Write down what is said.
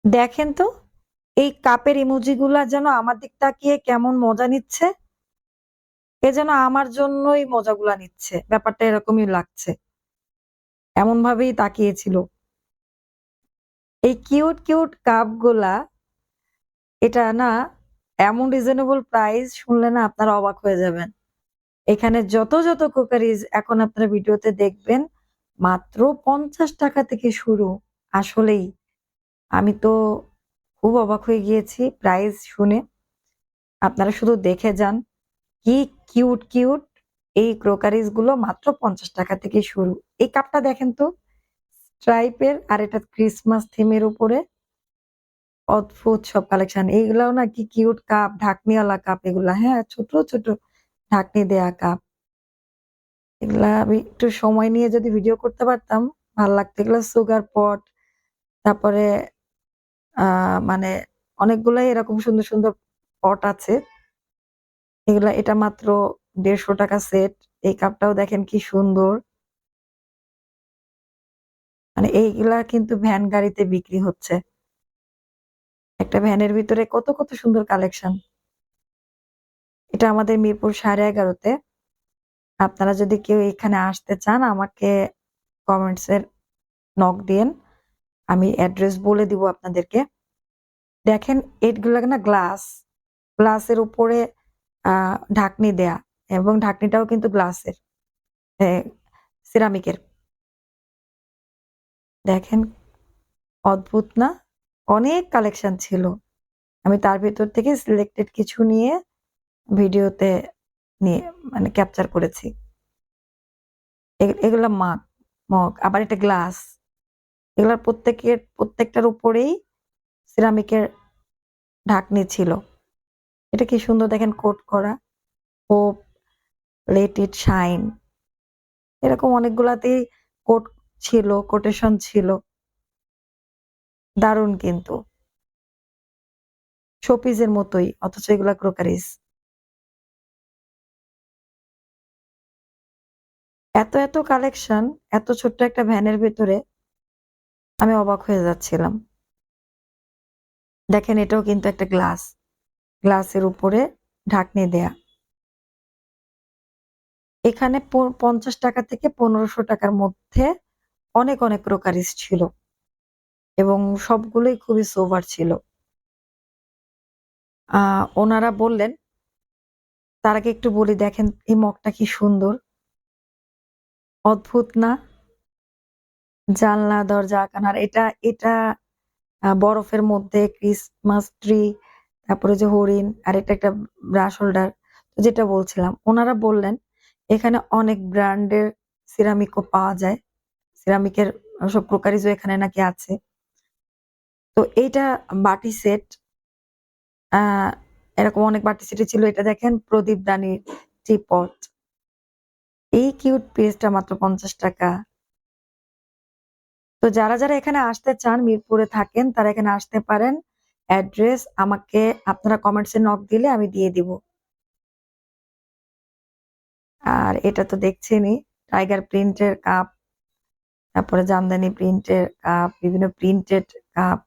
দেখেন তো এই কাপের ইমোজি গুলা যেন আমার দিক তাকিয়ে কেমন মজা নিচ্ছে। এ যেন আমার জন্যই মজাগুলা নিচ্ছে। ব্যাপারটা এরকমই লাগছে। এমন ভাবেই তাকিয়েছিল। এই কিউট, কিউট কাপগুলা এটা না এমন রিজনেবল প্রাইস শুনলে না আপনারা অবাক হয়ে যাবেন। এখানে যত কুকারিজ এখন আপনারা ভিডিওতে দেখবেন মাত্র ৳৫০ থেকে শুরু। আসলেই আমি তো খুব অবাক হয়ে গিয়েছি প্রাইস শুনে। আপনারা শুধু দেখে যান। কি কিউট, কিউট এই ক্রোকারিজ গুলো মাত্র ৳৫০ থেকে শুরু। এই কাপটা দেখেন তো স্ট্রাইপের আর এটা ক্রিসমাস থিমের উপরে অদ্ভুত সব কালেকশন। এইগুলাও না কি কিউট কাপ, ঢাকনিওয়ালা কাপ এগুলা। হ্যাঁ, ছোট ঢাকনি দেয়া কাপ। এগুলা আমি একটু সময় নিয়ে যদি ভিডিও করতে পারতাম ভাল লাগতো। এগুলা সুগার পট তারপরে আ মানে অনেকগুলাই এরকম সুন্দর পট আছে। এটা মাত্র ৳১৫০ সেট। এই কাপটাও দেখেন কি সুন্দর। মানে এইগুলা কিন্তু ভ্যান গাড়িতে বিক্রি হচ্ছে। একটা ভ্যানের ভিতরে কত সুন্দর কালেকশন। এটা আমাদের মিরপুর 11:30 তে। আপনারা যদি কেউ এখানে আসতে চান আমাকে কমেন্টস এর নক দিয়েন। আমি অ্যাড্রেস বলে দিব আপনাদেরকে। দেখেন এগুলা না গ্লাস। গ্লাসের উপরে আ ঢাকনি দেয়া এবং ঢাকনিটাও কিন্তু গ্লাসের। এ সিরামিকের। দেখেন অদ্ভুত না? অনেক কালেকশন ছিল। আমি তার ভেতর থেকে সিলেক্টেড কিছু নিয়ে ভিডিওতে নিয়ে মানে ক্যাপচার করেছি। এগুলা মগ আবার এটা গ্লাস। এগুলার প্রত্যেকটার উপরেই সিরামিকের ঢাকনি ছিল। এটা কি সুন্দর দেখেন কোট করা। Hope, let it shine. এরকম অনেকগুলাতেই কোট ছিল, কোটেশন ছিল। দারুণ কিন্তু। শোপিসের মতোই অথচ এগুলা ক্রোকারিজ। এত কালেকশন এত ছোট্ট একটা ভ্যানের ভেতরে আমি অবাক হয়ে যাচ্ছিলাম। দেখেন এটাও কিন্তু একটা গ্লাস। গ্লাসের উপরে ঢাকনি দেয়া। এখানে ৳৫০ থেকে ৳১৫০০ মধ্যে অনেক ক্রোকারিজ ছিল এবং সবগুলোই খুবই সোবার ছিল। আ ওনারা বললেন, তার আগে একটু বলি দেখেন এই মগটা কি সুন্দর। অদ্ভুত না? জানলা, দরজা আকানার এটা বরফের মধ্যে ক্রিসমাস ট্রি, তারপরে যে হরিণ আর এটা একটা ব্রাশ হোল্ডার। যেটা বলছিলাম, ওনারা বললেন এখানে অনেক ব্র্যান্ডের সিরামিকও পাওয়া যায়। সিরামিকের সব ক্রোকারিজও এখানে নাকি আছে। তো এইটা বাটি সেট আ এরকম অনেক বাটি সেটই ছিল। এটা দেখেন প্রদীপদানির টিপট। এই কিউট পিসটা মাত্র ৳৫০। তো যারা এখানে আসতে চান মিরপুরে থাকেন তারা এখানে আসতে পারেন। অ্যাড্রেস আমাকে আপনারা কমেন্টস এ নক দিলে আমি দিয়ে দিব। আর এটা তো দেখছেনই টাইগার প্রিন্টের কাপ, তারপরে জামদানি প্রিন্টের কাপ, বিভিন্ন প্রিন্টেড কাপ।